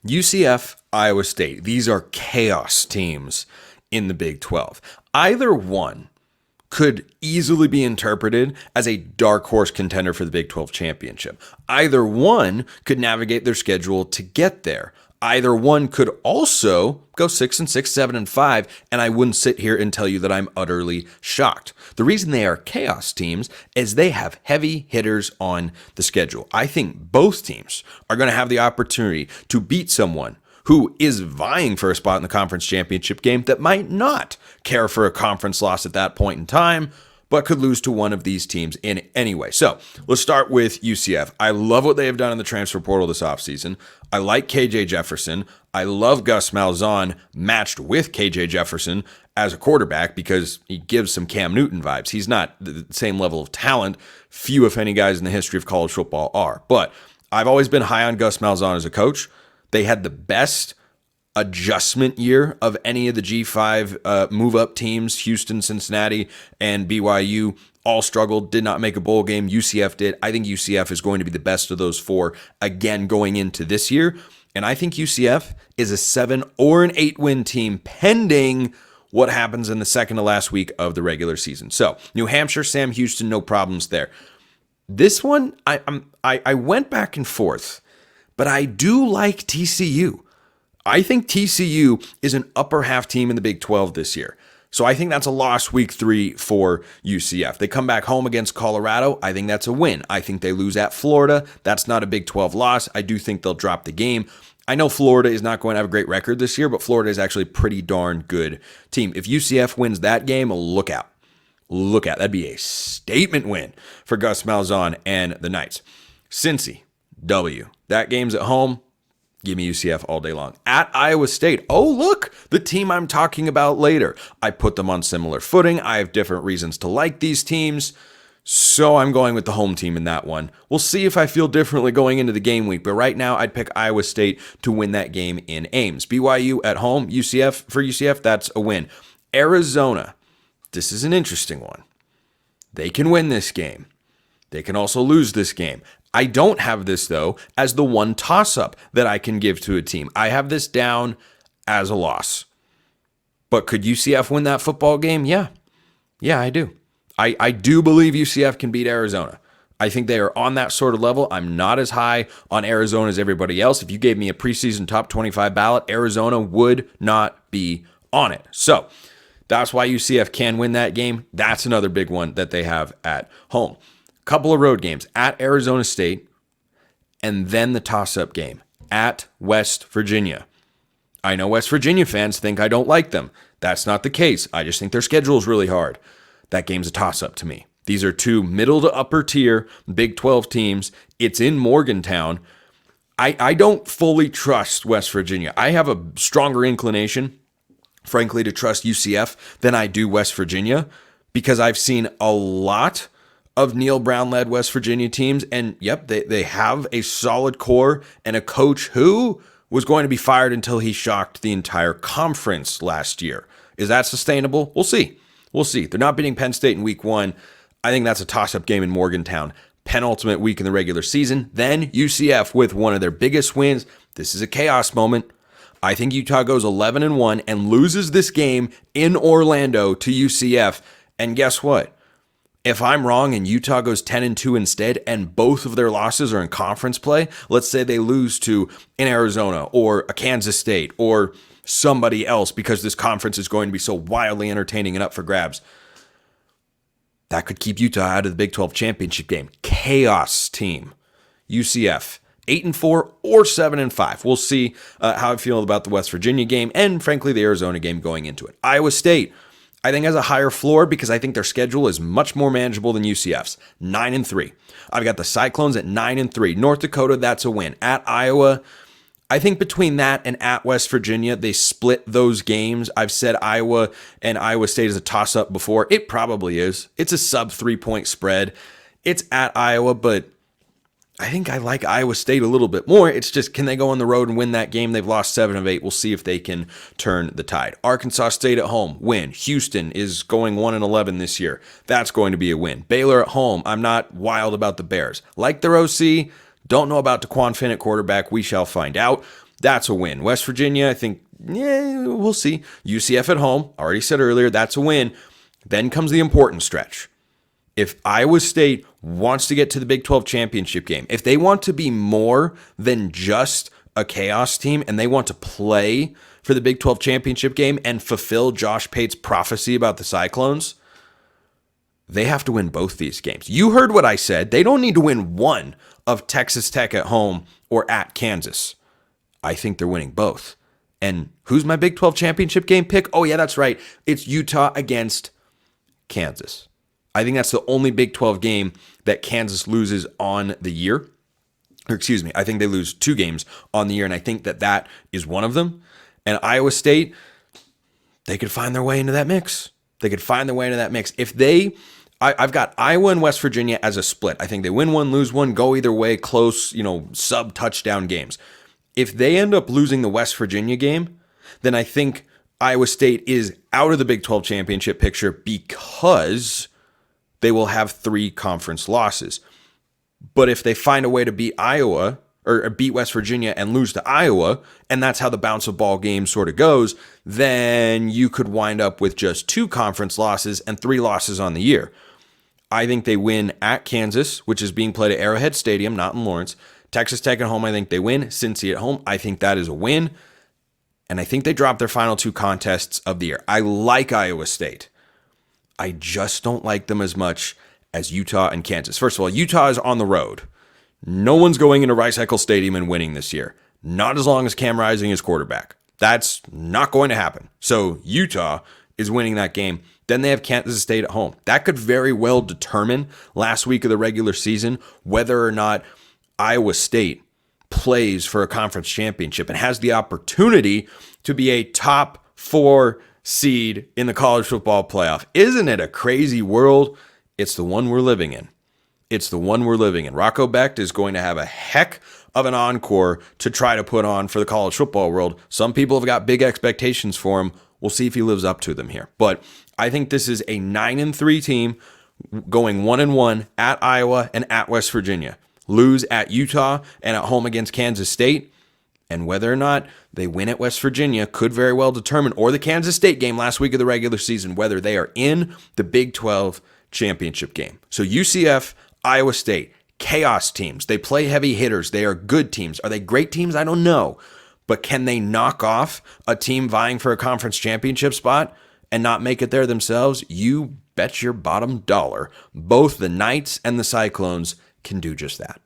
UCF, Iowa State. These are chaos teams in the Big 12. Either one could easily be interpreted as a dark horse contender for the Big 12 championship. Either one could navigate their schedule to get there. Either one could also go 6-6, 7-5, and I wouldn't sit here and tell you that I'm utterly shocked. The reason they are chaos teams is they have heavy hitters on the schedule. I think both teams are going to have the opportunity to beat someone who is vying for a spot in the conference championship game that might not care for a conference loss at that point in time, but could lose to one of these teams in any way. So let's start with UCF. I love what they have done in the transfer portal this offseason. I like KJ Jefferson. I love Gus Malzahn matched with KJ Jefferson as a quarterback because he gives some Cam Newton vibes. He's not the same level of talent. Few, if any, guys in the history of college football are. But I've always been high on Gus Malzahn as a coach. They had the best adjustment year of any of the G5 move-up teams. Houston, Cincinnati, and BYU all struggled, did not make a bowl game. UCF did. I think UCF is going to be the best of those four again going into this year. And I think UCF is a 7 or an 8 win team pending what happens in the second to last week of the regular season. So New Hampshire, Sam Houston, no problems there. This one, I went back and forth, but I do like TCU. I think TCU is an upper half team in the Big 12 this year. So I think that's a loss week 3 for UCF. They come back home against Colorado. I think that's a win. I think they lose at Florida. That's not a Big 12 loss. I do think they'll drop the game. I know Florida is not going to have a great record this year, but Florida is actually a pretty darn good team. If UCF wins that game, look out. Look out. That'd be a statement win for Gus Malzahn and the Knights. Cincy, W. That game's at home. Give me UCF all day long. At Iowa State. Oh, look, the team I'm talking about later. I put them on similar footing. I have different reasons to like these teams, so I'm going with the home team in that one. We'll see if I feel differently going into the game week, but right now I'd pick Iowa State to win that game in Ames. BYU at home, for UCF, that's a win. Arizona, this is an interesting one. They can win this game. They can also lose this game. I don't have this, though, as the one toss-up that I can give to a team. I have this down as a loss. But could UCF win that football game? Yeah. Yeah, I do. I do believe UCF can beat Arizona. I think they are on that sort of level. I'm not as high on Arizona as everybody else. If you gave me a preseason top 25 ballot, Arizona would not be on it. So that's why UCF can win that game. That's another big one that they have at home. Couple of road games at Arizona State, and then the toss-up game at West Virginia. I know West Virginia fans think I don't like them. That's not the case. I just think their schedule is really hard. That game's a toss-up to me. These are two middle to upper tier Big 12 teams. It's in Morgantown. I don't fully trust West Virginia. I have a stronger inclination, frankly, to trust UCF than I do West Virginia because I've seen a lot of Neil Brown-led West Virginia teams, and yep, they have a solid core and a coach who was going to be fired until he shocked the entire conference last year. Is that sustainable? We'll see. We'll see. They're not beating Penn State in week 1. I think that's a toss-up game in Morgantown. Penultimate week in the regular season. Then UCF with one of their biggest wins. This is a chaos moment. I think Utah goes 11-1 and loses this game in Orlando to UCF. And guess what? If I'm wrong and Utah goes 10-2 instead and both of their losses are in conference play, let's say they lose to an Arizona or a Kansas State or somebody else because this conference is going to be so wildly entertaining and up for grabs, that could keep Utah out of the Big 12 championship game. Chaos team. UCF, 8-4 or 7-5. We'll see how I feel about the West Virginia game and, frankly, the Arizona game going into it. Iowa State, I think, has a higher floor because I think their schedule is much more manageable than UCF's. 9-3. I've got the Cyclones at 9-3. North Dakota, that's a win. At Iowa, I think between that and at West Virginia, they split those games. I've said Iowa and Iowa State is a toss-up before. It probably is. It's a sub 3-point spread. It's at Iowa, but I think I like Iowa State a little bit more. It's just, can they go on the road and win that game? They've lost 7 of 8. We'll see if they can turn the tide. Arkansas State at home, win. Houston is going 1-11 this year. That's going to be a win. Baylor at home, I'm not wild about the Bears. Like their OC, don't know about DeQuan Finn at quarterback. We shall find out. That's a win. West Virginia, I think, we'll see. UCF at home, already said earlier, that's a win. Then comes the important stretch. If Iowa State wants to get to the Big 12 championship game, if they want to be more than just a chaos team and they want to play for the Big 12 championship game and fulfill Josh Pate's prophecy about the Cyclones, they have to win both these games. You heard what I said. They don't need to win one of Texas Tech at home or at Kansas. I think they're winning both. And who's my Big 12 championship game pick? Oh, yeah, that's right. It's Utah against Kansas. I think that's the only Big 12 game that Kansas loses on the year. Or excuse me, I think they lose 2 games on the year, and I think that is one of them. And Iowa State, they could find their way into that mix. I've got Iowa and West Virginia as a split. I think they win one, lose one, go either way, close, sub-touchdown games. If they end up losing the West Virginia game, then I think Iowa State is out of the Big 12 championship picture because they will have 3 conference losses. But if they find a way to beat Iowa or beat West Virginia and lose to Iowa, and that's how the bounce of ball game sort of goes, then you could wind up with just 2 conference losses and 3 losses on the year. I think they win at Kansas, which is being played at Arrowhead Stadium, not in Lawrence. Texas Tech at home, I think they win. Cincy at home, I think that is a win. And I think they drop their final 2 contests of the year. I like Iowa State. I just don't like them as much as Utah and Kansas. First of all, Utah is on the road. No one's going into Rice-Eccles Stadium and winning this year. Not as long as Cam Rising is quarterback. That's not going to happen. So Utah is winning that game. Then they have Kansas State at home. That could very well determine last week of the regular season whether or not Iowa State plays for a conference championship and has the opportunity to be a top 4 seed in the college football playoff. Isn't it a crazy world? It's the one we're living in. Rocco Becht is going to have a heck of an encore to try to put on for the college football world. Some people have got big expectations for him. We'll see if he lives up to them here. But I think this is a 9-3 team going 1-1 at Iowa and at West Virginia. Lose at Utah and at home against Kansas State. And whether or not they win at West Virginia could very well determine, or the Kansas State game last week of the regular season, whether they are in the Big 12 championship game. So UCF, Iowa State, chaos teams. They play heavy hitters. They are good teams. Are they great teams? I don't know. But can they knock off a team vying for a conference championship spot and not make it there themselves? You bet your bottom dollar both the Knights and the Cyclones can do just that.